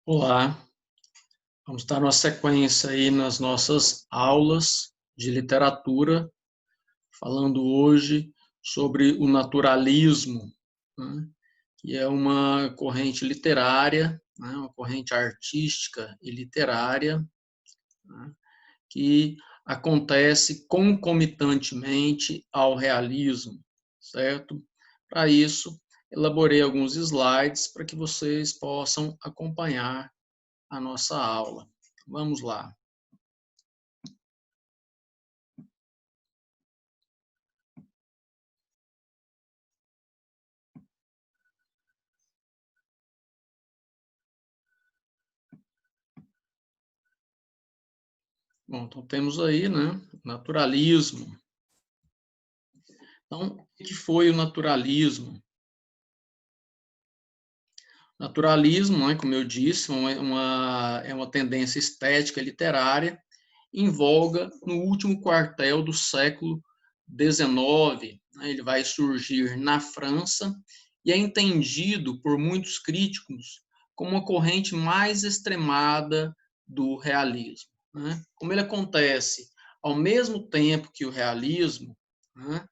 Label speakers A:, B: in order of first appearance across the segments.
A: Olá, vamos dar uma sequência aí nas nossas aulas de literatura, falando hoje sobre o naturalismo, né, que é uma corrente literária, né, uma corrente artística e literária, né, que acontece concomitantemente ao realismo, certo? Para isso, elaborei alguns slides para que vocês possam acompanhar a nossa aula. Vamos lá. Bom, então temos aí, né, naturalismo. Então, o que foi o naturalismo? Naturalismo, né, como eu disse, é uma tendência estética literária em voga no último quartel do século XIX. Né, ele vai surgir na França e é entendido por muitos críticos como uma corrente mais extremada do realismo. Né? Como ele acontece ao mesmo tempo que o realismo, né,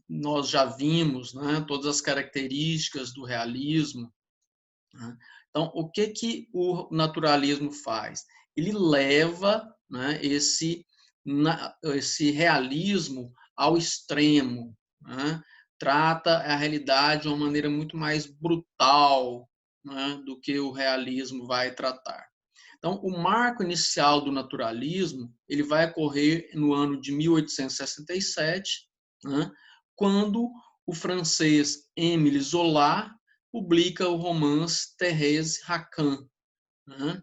A: nós já vimos, né, todas as características do realismo. Né? Então, o que o naturalismo faz? Ele leva, né, esse realismo ao extremo, né? Trata a realidade de uma maneira muito mais brutal, né, do que o realismo vai tratar. Então, o marco inicial do naturalismo ele vai ocorrer no ano de 1867, né, quando o francês Émile Zola publica o romance Thérèse Raquin, né,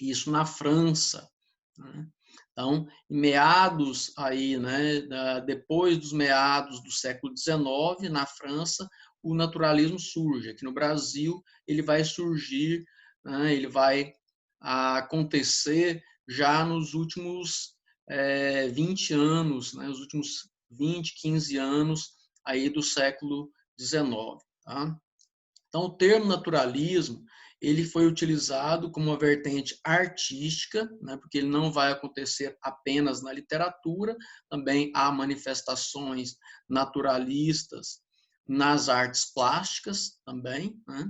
A: isso na França. Né. Então, em meados aí, né, depois dos meados do século XIX, na França, o naturalismo surge. Aqui no Brasil, ele vai surgir, né, ele vai acontecer já nos últimos 20 anos, né, os últimos 20, 15 anos aí do século XIX. Tá? Então, o termo naturalismo ele foi utilizado como uma vertente artística, né, porque ele não vai acontecer apenas na literatura, também há manifestações naturalistas nas artes plásticas também, né,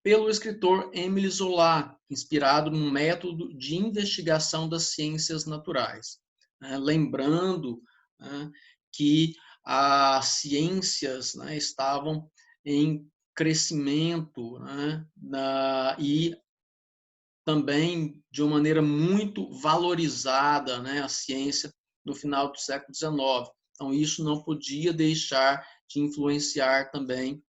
A: pelo escritor Émile Zola, inspirado num método de investigação das ciências naturais. Né, lembrando, né, que as ciências, né, estavam em crescimento, né, e também de uma maneira muito valorizada, né, a ciência no final do século XIX. Então, isso não podia deixar de influenciar também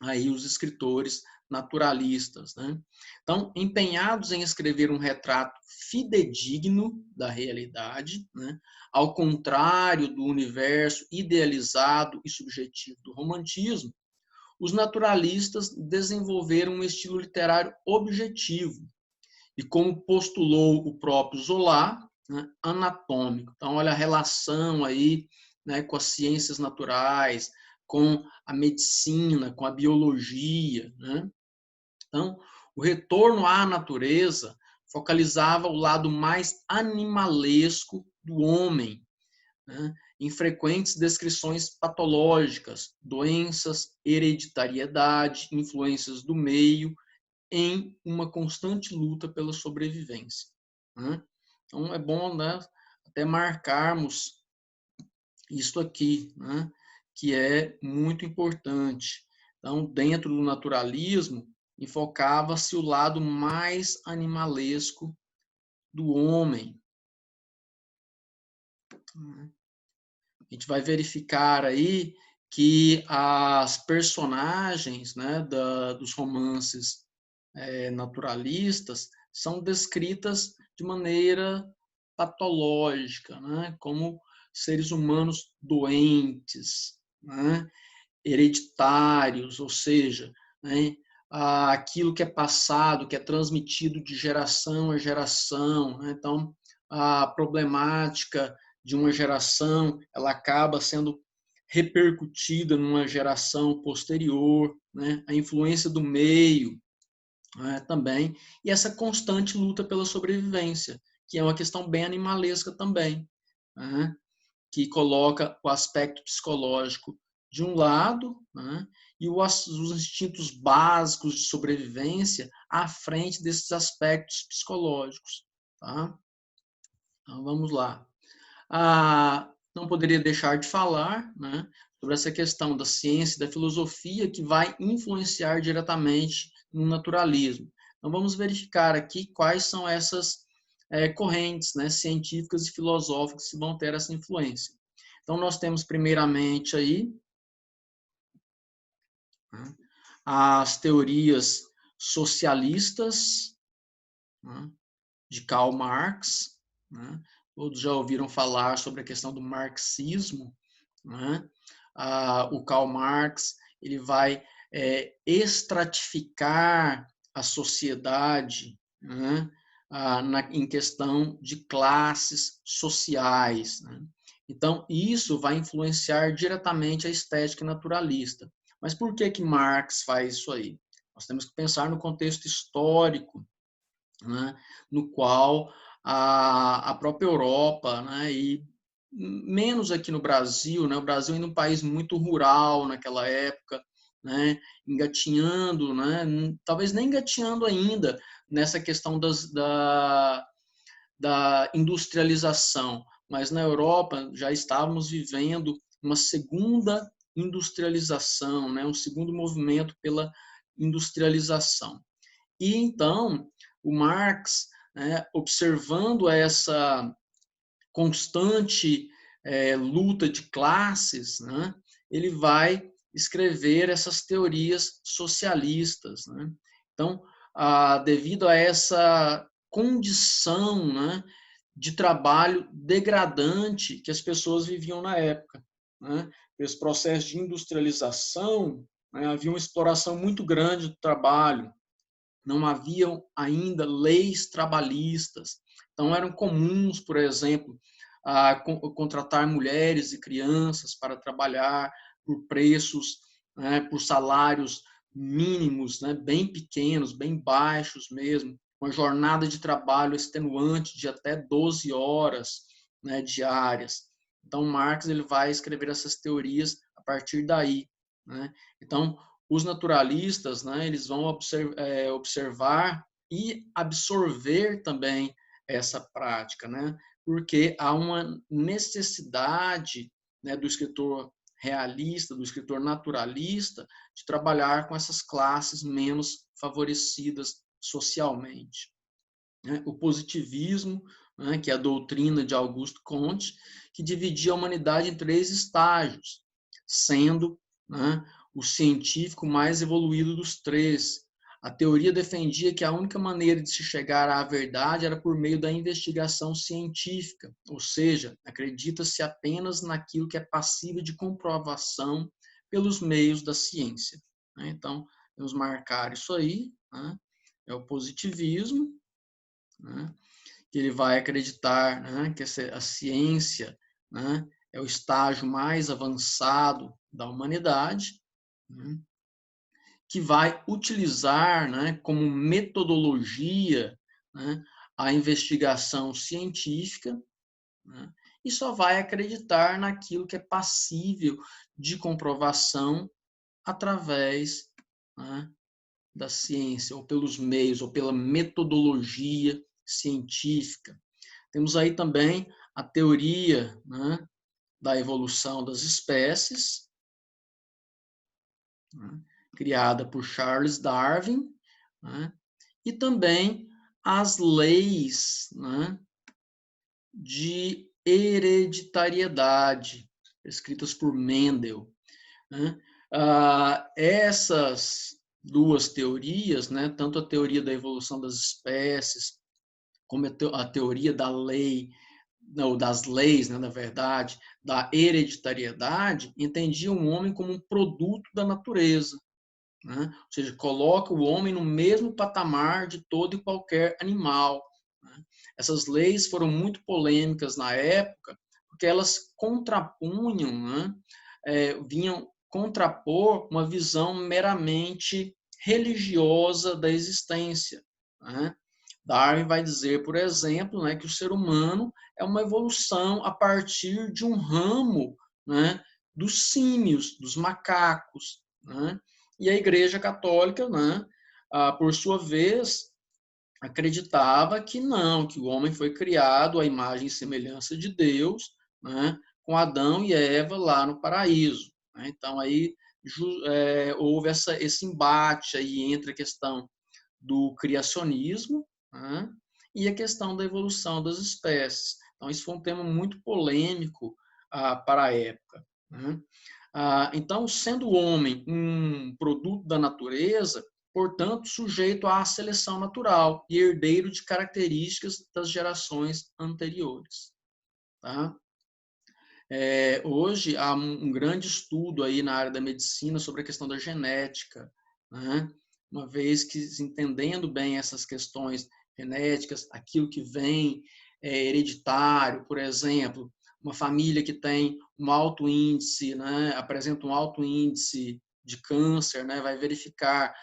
A: aí os escritores naturalistas. Né? Então, empenhados em escrever um retrato fidedigno da realidade, né? Ao contrário do universo idealizado e subjetivo do romantismo, os naturalistas desenvolveram um estilo literário objetivo e, como postulou o próprio Zola, né, anatômico. Então, olha a relação aí, né, com as ciências naturais, com a medicina, com a biologia. Né? Então, o retorno à natureza focalizava o lado mais animalesco do homem, né, em frequentes descrições patológicas, doenças, hereditariedade, influências do meio, em uma constante luta pela sobrevivência. Né? Então, é bom, né, até marcarmos isso aqui, né, que é muito importante. Então, dentro do naturalismo, enfocava-se o lado mais animalesco do homem. A gente vai verificar aí que as personagens, né, dos romances naturalistas são descritas de maneira patológica, né, como seres humanos doentes, né, hereditários, ou seja, né, aquilo que é passado, que é transmitido de geração a geração. Né? Então, a problemática de uma geração, ela acaba sendo repercutida numa geração posterior, né? A influência do meio, também, e essa constante luta pela sobrevivência, que é uma questão bem animalesca também, né, que coloca o aspecto psicológico de um lado, né, e os instintos básicos de sobrevivência à frente desses aspectos psicológicos. Tá? Então, vamos lá. Não poderia deixar de falar, né, sobre essa questão da ciência e da filosofia que vai influenciar diretamente no naturalismo. Então, vamos verificar aqui quais são essas correntes, né, científicas e filosóficas que vão ter essa influência. Então, nós temos primeiramente aí, né, as teorias socialistas, né, de Karl Marx, né? Todos já ouviram falar sobre a questão do marxismo, né? O Karl Marx ele vai estratificar a sociedade, né? Em questão de classes sociais, né? Então, isso vai influenciar diretamente a estética naturalista. Mas por que Marx faz isso aí? Nós temos que pensar no contexto histórico, né, no qual a própria Europa, né, e menos aqui no Brasil, né, o Brasil ainda um país muito rural naquela época, né, engatinhando, né, talvez nem engatinhando ainda nessa questão da industrialização, mas na Europa já estávamos vivendo uma segunda industrialização, né, um segundo movimento pela industrialização. E então, o Marx, né, observando essa constante luta de classes, né, ele vai escrever essas teorias socialistas. Né? Então, devido a essa condição, né, de trabalho degradante que as pessoas viviam na época, né? Esse processo de industrialização, né, havia uma exploração muito grande do trabalho, não haviam ainda leis trabalhistas. Então, eram comuns, por exemplo, contratar mulheres e crianças para trabalhar por preços, né, por salários mínimos, né, bem pequenos, bem baixos mesmo, uma jornada de trabalho extenuante de até 12 horas, né, diárias. Então, Marx ele vai escrever essas teorias a partir daí. Né? Então, os naturalistas, né, eles vão observar e absorver também essa prática, né, porque há uma necessidade, né, do escritor realista, do escritor naturalista, de trabalhar com essas classes menos favorecidas socialmente. Né? O positivismo, né, que é a doutrina de Auguste Comte, que dividia a humanidade em 3 estágios, sendo, né, o científico mais evoluído dos 3. A teoria defendia que a única maneira de se chegar à verdade era por meio da investigação científica, ou seja, acredita-se apenas naquilo que é passível de comprovação pelos meios da ciência. Então, vamos marcar isso aí, né? É o positivismo, né? Que ele vai acreditar, né, que a ciência, né, é o estágio mais avançado da humanidade, né, que vai utilizar, né, como metodologia, né, a investigação científica, né, e só vai acreditar naquilo que é passível de comprovação através, né, da ciência, ou pelos meios, ou pela metodologia científica. Temos aí também a teoria, né, da evolução das espécies, né, criada por Charles Darwin, né, e também as leis, né, de hereditariedade, escritas por Mendel. Né. Essas duas teorias, né, tanto a teoria da evolução das espécies, como a teoria da lei, não, das leis, né, na verdade, da hereditariedade, entendiam o homem como um produto da natureza. Né? Ou seja, coloca o homem no mesmo patamar de todo e qualquer animal. Né? Essas leis foram muito polêmicas na época, porque elas contrapunham, né, vinham contrapor uma visão meramente religiosa da existência, né? Darwin vai dizer, por exemplo, né, que o ser humano é uma evolução a partir de um ramo, né, dos símios, dos macacos, né? E a Igreja Católica, né, por sua vez, acreditava que não, que o homem foi criado à imagem e semelhança de Deus, né, com Adão e Eva lá no paraíso, né? Então aí houve esse embate aí entre a questão do criacionismo, né, e a questão da evolução das espécies. Então isso foi um tema muito polêmico para a época, né? Então, sendo o homem um produto da natureza, portanto, sujeito à seleção natural e herdeiro de características das gerações anteriores. Tá? Hoje há um grande estudo aí na área da medicina sobre a questão da genética, né? Uma vez que, entendendo bem essas questões genéticas, aquilo que vem hereditário, por exemplo, uma família que tem um alto índice, né, apresenta um alto índice de câncer, né, vai verificar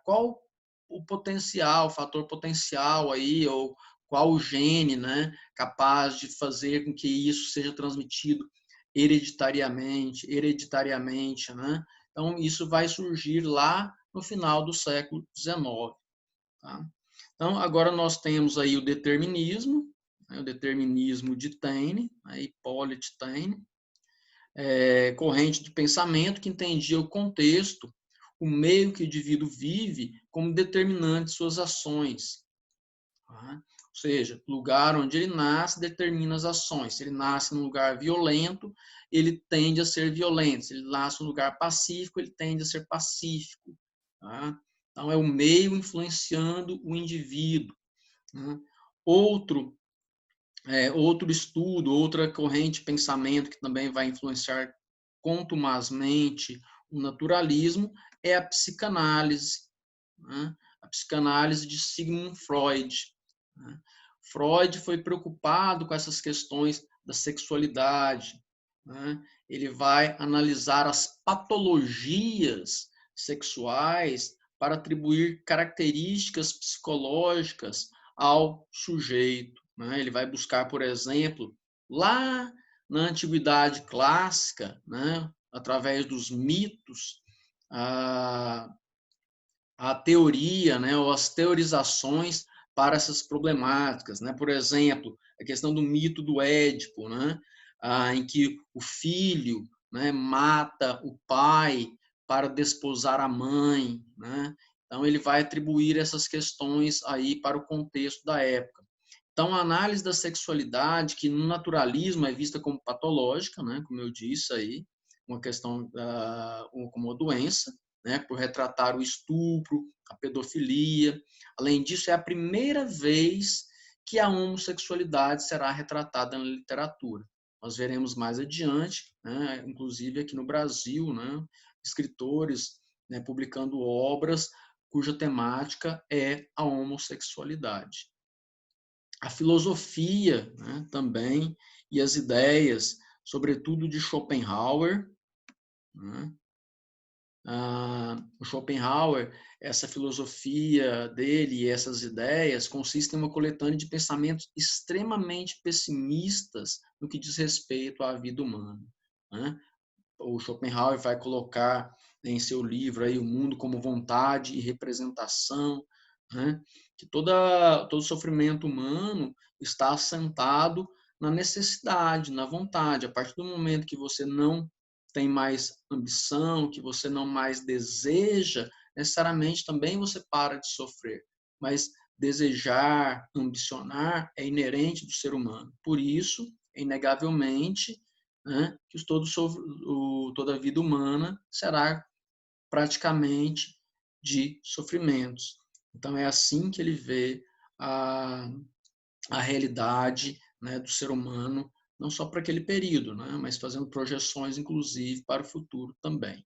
A: qual o potencial, o fator potencial aí, ou qual o gene, né, capaz de fazer com que isso seja transmitido hereditariamente, né? Então, isso vai surgir lá no final do século XIX. Tá? Então, agora nós temos aí o determinismo, né, o determinismo de Taine, né, Hippolyte Taine, corrente de pensamento que entendia o contexto, o meio que o indivíduo vive como determinante de suas ações. Tá? Ou seja, o lugar onde ele nasce determina as ações. Se ele nasce num lugar violento, ele tende a ser violento. Se ele nasce num lugar pacífico, ele tende a ser pacífico. Tá? Então, é o meio influenciando o indivíduo. Né? Outro, outro estudo, outra corrente de pensamento que também vai influenciar contumazmente o naturalismo é a psicanálise. Né? A psicanálise de Sigmund Freud. Né? Freud foi preocupado com essas questões da sexualidade. Né? Ele vai analisar as patologias sexuais para atribuir características psicológicas ao sujeito. Né? Ele vai buscar, por exemplo, lá na antiguidade clássica, né, através dos mitos, a teoria, né, ou as teorizações para essas problemáticas, né? Por exemplo, a questão do mito do Édipo, né, em que o filho, né, mata o pai para desposar a mãe, né? Então ele vai atribuir essas questões aí para o contexto da época. Então a análise da sexualidade, que no naturalismo é vista como patológica, né, como eu disse aí, uma questão como uma doença, né, por retratar o estupro, a pedofilia. Além disso, é a primeira vez que a homossexualidade será retratada na literatura. Nós veremos mais adiante, né, inclusive aqui no Brasil, né, escritores, né, publicando obras cuja temática é a homossexualidade. A filosofia, né, também, e as ideias, sobretudo de Schopenhauer, né, o Schopenhauer, essa filosofia dele e essas ideias consistem em uma coletânea de pensamentos extremamente pessimistas no que diz respeito à vida humana. Né? O Schopenhauer vai colocar em seu livro aí, O Mundo como Vontade e Representação, né? Que todo sofrimento humano está assentado na necessidade, na vontade. A partir do momento que você não tem mais ambição, que você não mais deseja, necessariamente também você para de sofrer. Mas desejar, ambicionar é inerente do ser humano. Por isso, inegavelmente, né, que toda a vida humana será praticamente de sofrimentos. Então, é assim que ele vê a realidade, né, do ser humano, não só para aquele período, né, mas fazendo projeções, inclusive, para o futuro também.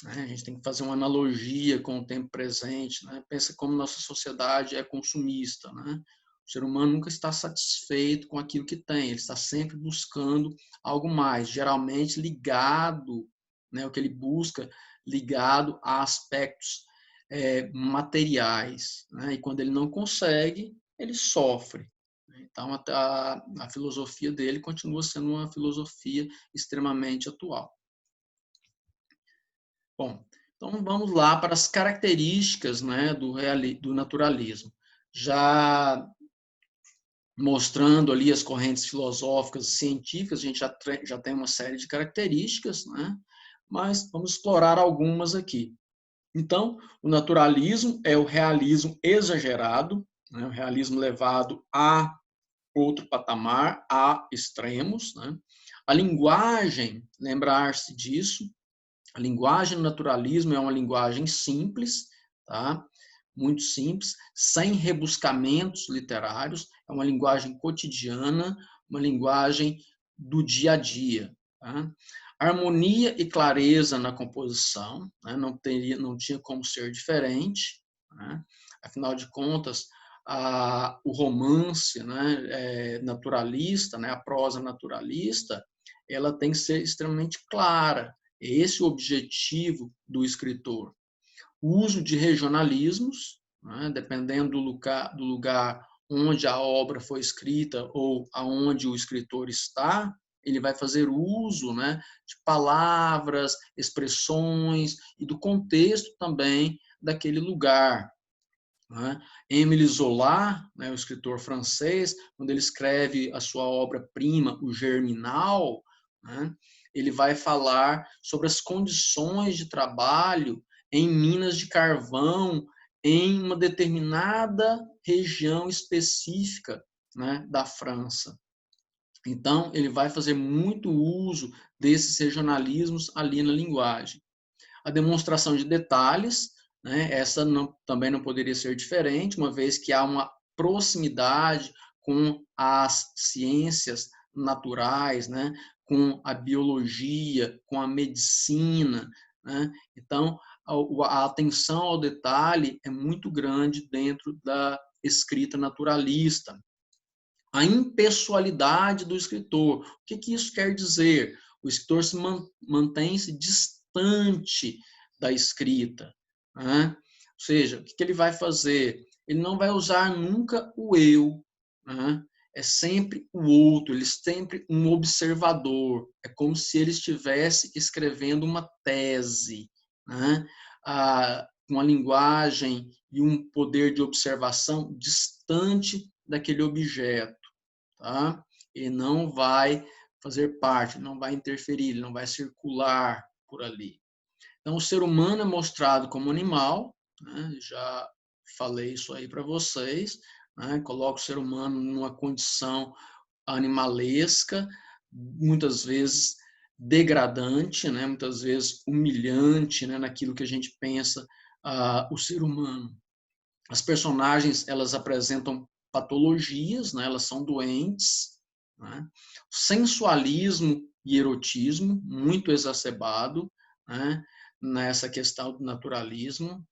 A: A gente tem que fazer uma analogia com o tempo presente. Né? Pensa como nossa sociedade é consumista. Né? O ser humano nunca está satisfeito com aquilo que tem, ele está sempre buscando algo mais, geralmente ligado, né, o que ele busca ligado a aspectos materiais, né? E quando ele não consegue, ele sofre. Então, a filosofia dele continua sendo uma filosofia extremamente atual. Bom, então vamos lá para as características, né, do naturalismo. Já mostrando ali as correntes filosóficas e científicas, a gente já tem uma série de características, né? Mas vamos explorar algumas aqui. Então, o naturalismo é o realismo exagerado, né? O realismo levado a outro patamar, a extremos, né? A linguagem, lembrar-se disso, a linguagem do naturalismo é uma linguagem simples, tá? Muito simples, sem rebuscamentos literários, é uma linguagem cotidiana, uma linguagem do dia a dia. Tá? Harmonia e clareza na composição, né? Não tinha como ser diferente. Né? Afinal de contas, o romance, né, naturalista, né, a prosa naturalista, ela tem que ser extremamente clara. É esse o objetivo do escritor. O uso de regionalismos, né, dependendo do lugar onde a obra foi escrita ou aonde o escritor está, ele vai fazer uso, né, de palavras, expressões e do contexto também daquele lugar. Né? Émile Zola, né, o escritor francês, quando ele escreve a sua obra-prima, O Germinal, né, ele vai falar sobre as condições de trabalho em minas de carvão em uma determinada região específica, né, da França. Então, ele vai fazer muito uso desses regionalismos ali na linguagem. A demonstração de detalhes, né, essa também não poderia ser diferente, uma vez que há uma proximidade com as ciências naturais, né, com a biologia, com a medicina. Né? Então, a atenção ao detalhe é muito grande dentro da escrita naturalista. A impessoalidade do escritor. O que isso quer dizer? O escritor se mantém-se distante da escrita. Né? Ou seja, o que ele vai fazer? Ele não vai usar nunca o eu. Né? É sempre o outro, ele é sempre um observador. É como se ele estivesse escrevendo uma tese. Né? Uma linguagem e um poder de observação distante daquele objeto. Tá? Ele não vai fazer parte, não vai interferir, ele não vai circular por ali. Então, o ser humano é mostrado como animal, né? Já falei isso aí para vocês, né? Coloca o ser humano numa condição animalesca, muitas vezes degradante, né? Muitas vezes humilhante, né? Naquilo que a gente pensa o ser humano. As personagens, elas apresentam patologias, né? Elas são doentes. Né? Sensualismo e erotismo, muito exacerbado, né? Nessa questão do naturalismo.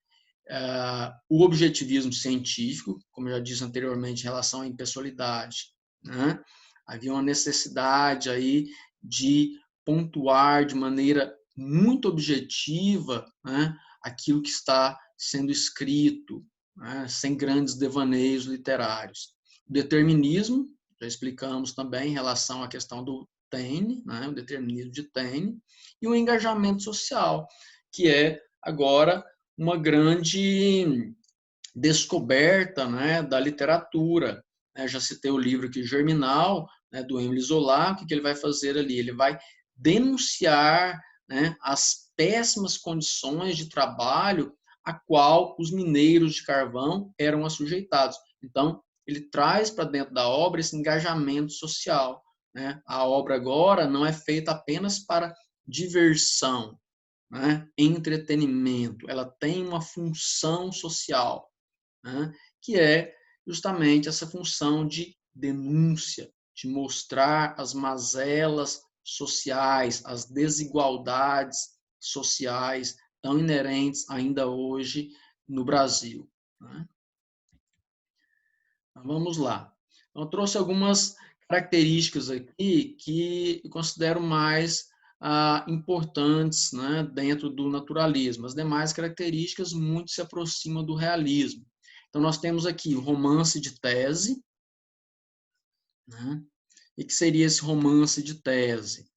A: O objetivismo científico, como eu já disse anteriormente, em relação à impessoalidade. Né? Havia uma necessidade aí de pontuar de maneira muito objetiva, né, aquilo que está sendo escrito, né, sem grandes devaneios literários. O determinismo, já explicamos também em relação à questão do Taine, né, o determinismo de Taine, e o engajamento social, que é agora uma grande descoberta, né, da literatura. Já citei o livro aqui, Germinal, né, do Émile Zola. O que ele vai fazer ali? Ele vai denunciar, né, as péssimas condições de trabalho a qual os mineiros de carvão eram assujeitados. Então, ele traz para dentro da obra esse engajamento social. Né? A obra agora não é feita apenas para diversão, né? Entretenimento, ela tem uma função social, né? Que é justamente essa função de denúncia, de mostrar as mazelas sociais, as desigualdades sociais tão inerentes ainda hoje no Brasil. Né? Então, vamos lá. Eu trouxe algumas características aqui que eu considero mais importantes, né, dentro do naturalismo. As demais características muito se aproximam do realismo. Então, nós temos aqui o romance de tese, né? E que seria esse romance de tese?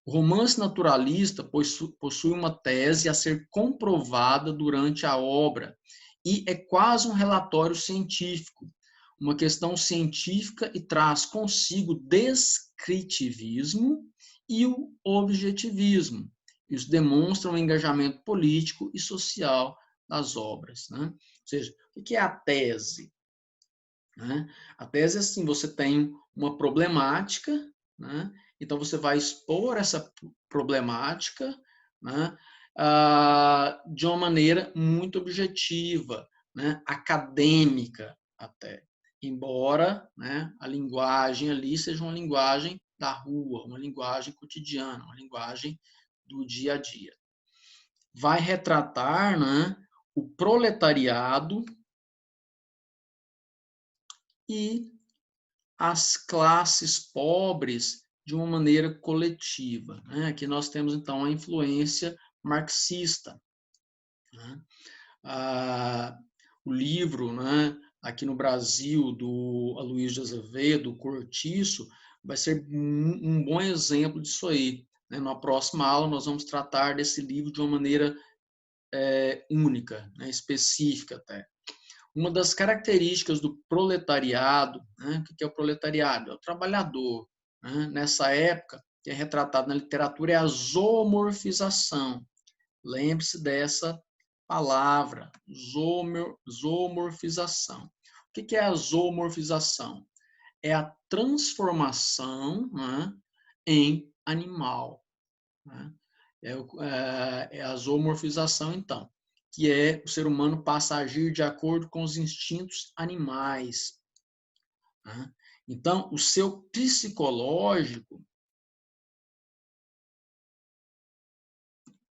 A: O romance naturalista possui uma tese a ser comprovada durante a obra e é quase um relatório científico, uma questão científica e traz consigo descritivismo e o objetivismo. Isso demonstra um engajamento político e social das obras, né? Ou seja, o que é a tese? Né? A tese é assim, você tem uma problemática, né? Então você vai expor essa problemática, né? De uma maneira muito objetiva, né? Acadêmica até, embora, né, a linguagem ali seja uma linguagem da rua, uma linguagem cotidiana, uma linguagem do dia a dia. Vai retratar, né, o proletariado e as classes pobres de uma maneira coletiva, né? Aqui nós temos, então, a influência marxista, né? O livro, né, aqui no Brasil, do Aloysio de Azevedo, Cortiço, vai ser um bom exemplo disso aí, né? Na próxima aula, nós vamos tratar desse livro de uma maneira única, né, específica até. Uma das características do proletariado, né? O que é o proletariado? É o trabalhador. Né? Nessa época, que é retratado na literatura, é a zoomorfização. Lembre-se dessa palavra, zoomorfização. O que é a zoomorfização? É a transformação, né, em animal. Né? É a zoomorfização, então, que é o ser humano passa a agir de acordo com os instintos animais. Né? Então, o seu psicológico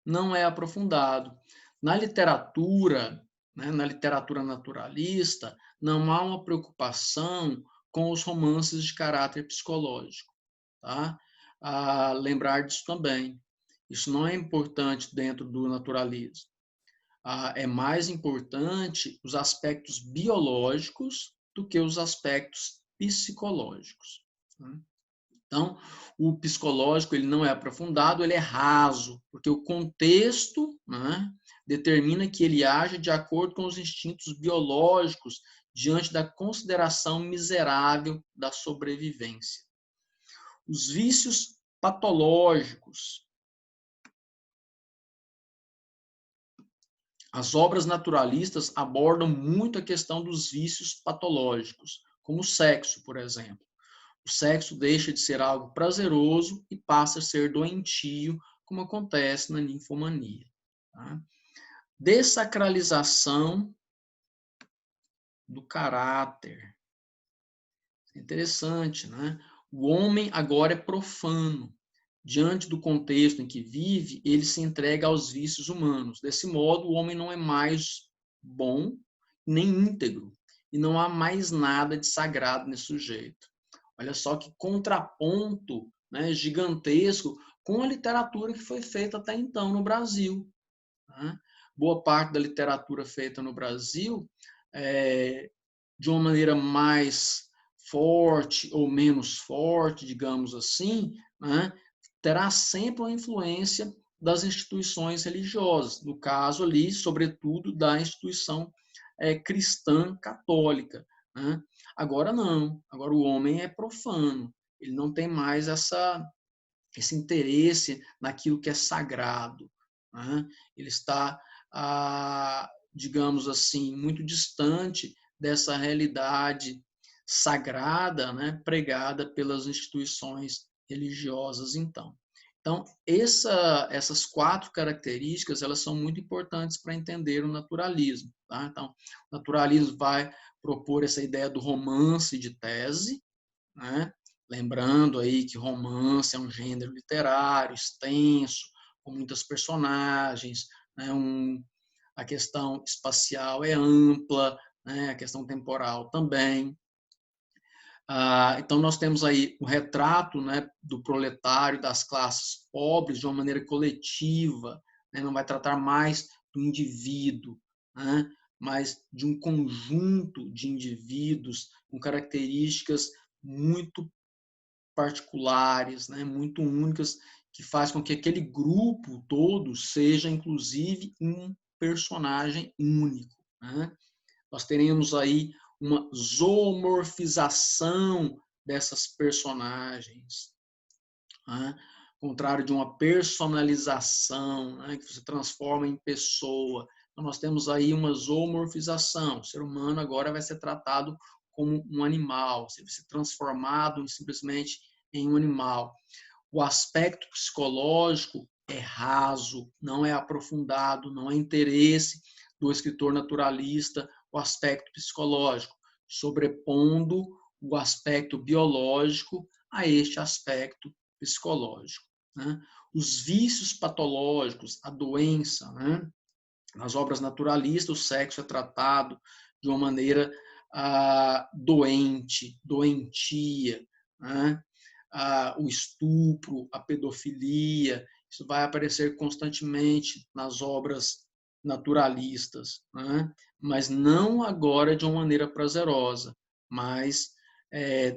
A: não é aprofundado. Na literatura, né, na literatura naturalista, não há uma preocupação com os romances de caráter psicológico. Tá? Lembrar disso também. Isso não é importante dentro do naturalismo. É mais importante os aspectos biológicos do que os aspectos psicológicos. Né? Então, o psicológico ele não é aprofundado, ele é raso, porque o contexto, né, determina que ele age de acordo com os instintos biológicos diante da consideração miserável da sobrevivência. Os vícios patológicos. As obras naturalistas abordam muito a questão dos vícios patológicos, como o sexo, por exemplo. O sexo deixa de ser algo prazeroso e passa a ser doentio, como acontece na ninfomania. Tá? Dessacralização do caráter. É interessante, né? O homem agora é profano. Diante do contexto em que vive, ele se entrega aos vícios humanos. Desse modo, o homem não é mais bom nem íntegro. E não há mais nada de sagrado nesse sujeito. Olha só que contraponto, né, gigantesco com a literatura que foi feita até então no Brasil. Né? Boa parte da literatura feita no Brasil, de uma maneira mais forte ou menos forte, digamos assim, né, terá sempre uma influência das instituições religiosas, no caso ali, sobretudo, da instituição cristã católica. Né? Agora não, agora o homem é profano, ele não tem mais esse interesse naquilo que é sagrado. Né? Ele está, digamos assim, muito distante dessa realidade sagrada, né, pregada pelas instituições religiosas, então. Então, essas 4 características, elas são muito importantes para entender o naturalismo. Tá? Então, o naturalismo vai propor essa ideia do romance de tese, né? Lembrando aí que romance é um gênero literário extenso, com muitas personagens, né? A questão espacial é ampla, né? A questão temporal também. Então, nós temos aí o retrato, né, do proletário, das classes pobres, de uma maneira coletiva, né, não vai tratar mais do indivíduo, né, mas de um conjunto de indivíduos com características muito particulares, né, muito únicas, que faz com que aquele grupo todo seja, inclusive, um personagem único, né? Nós teremos aí uma zoomorfização dessas personagens, né? Ao contrário de uma personalização, né? Que você transforma em pessoa. Então, nós temos aí uma zoomorfização. O ser humano agora vai ser tratado como um animal, vai ser transformado simplesmente em um animal. O aspecto psicológico é raso, não é aprofundado, não é interesse do escritor naturalista o aspecto psicológico, sobrepondo o aspecto biológico a este aspecto psicológico, né? Os vícios patológicos, a doença, né? Nas obras naturalistas, o sexo é tratado de uma maneira doente, doentia, né? O estupro, a pedofilia, isso vai aparecer constantemente nas obras naturalistas, né? Mas não agora de uma maneira prazerosa, mas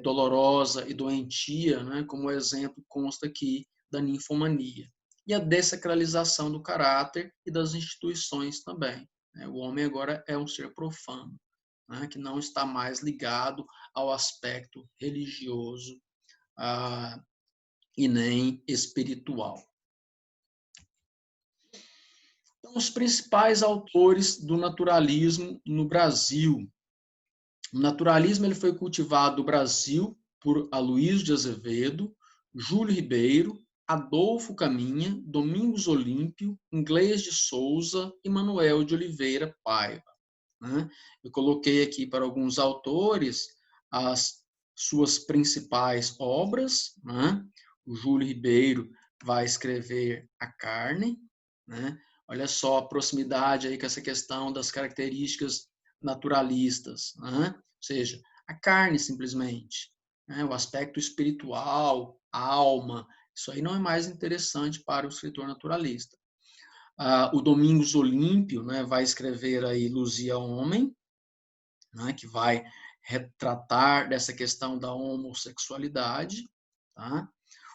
A: dolorosa e doentia, né? Como o exemplo consta aqui da ninfomania. E a dessacralização do caráter e das instituições também. O homem agora é um ser profano, né? Que não está mais ligado ao aspecto religioso e nem espiritual. Então, os principais autores do naturalismo no Brasil. O naturalismo ele foi cultivado no Brasil por Aloysio de Azevedo, Júlio Ribeiro, Adolfo Caminha, Domingos Olímpio, Inglês de Souza e Manuel de Oliveira Paiva. Eu coloquei aqui para alguns autores as suas principais obras. O Júlio Ribeiro vai escrever A Carne. Olha só a proximidade aí com essa questão das características naturalistas, ou seja, a carne simplesmente, o aspecto espiritual, a alma, isso aí não é mais interessante para o escritor naturalista. O Domingos Olímpio, vai escrever aí Luzia Homem, que vai retratar dessa questão da homossexualidade, tá?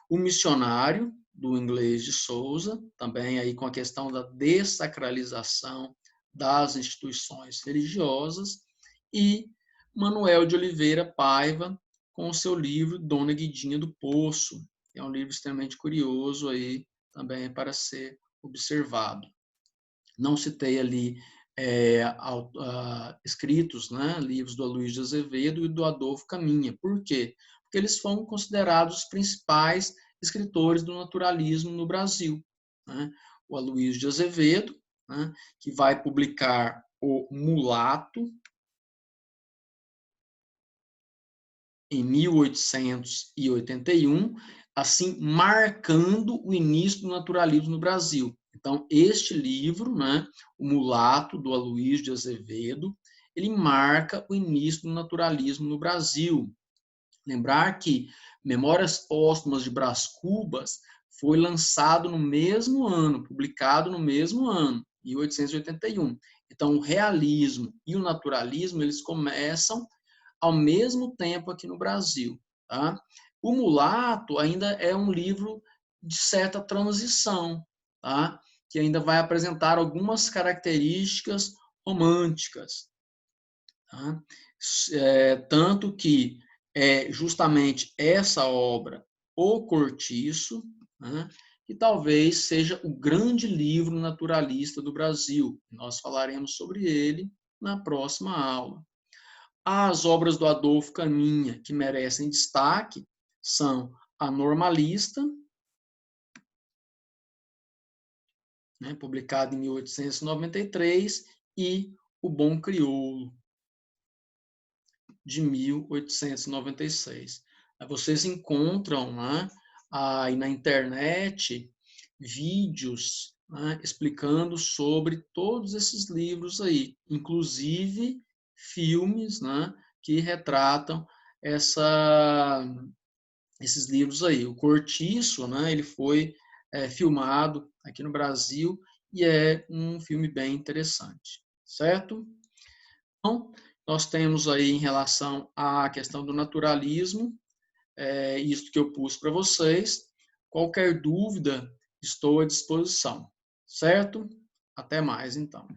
A: O Missionário, do Inglês de Souza, também aí com a questão da dessacralização das instituições religiosas, e Manuel de Oliveira Paiva, com o seu livro Dona Guidinha do Poço, que é um livro extremamente curioso aí também para ser observado. Não citei ali escritos, livros do Aloysio de Azevedo e do Adolfo Caminha. Por quê? Porque eles foram considerados os principais escritores do naturalismo no Brasil. O Aloysio de Azevedo, que vai publicar o Mulato em 1881, assim marcando o início do naturalismo no Brasil. Então, este livro, O Mulato, do Aloysio de Azevedo, ele marca o início do naturalismo no Brasil. Lembrar que Memórias Póstumas de Brás Cubas foi lançado no mesmo ano, publicado no mesmo ano, 1881. Então, o realismo e o naturalismo, eles começam ao mesmo tempo aqui no Brasil. Tá? O Mulato ainda é um livro de certa transição, tá? Que ainda vai apresentar algumas características românticas. Tá? Tanto que é justamente essa obra, O Cortiço, que talvez seja o grande livro naturalista do Brasil. Nós falaremos sobre ele na próxima aula. As obras do Adolfo Caminha que merecem destaque são A Normalista, publicado em 1893, e O Bom Crioulo, de 1896. Vocês encontram aí na internet vídeos explicando sobre todos esses livros aí, inclusive filmes que retratam esses livros aí. O Cortiço, né, ele foi filmado aqui no Brasil e é um filme bem interessante, certo? Então, nós temos aí em relação à questão do naturalismo, isso que eu pus para vocês. Qualquer dúvida, estou à disposição, certo? Até mais, então.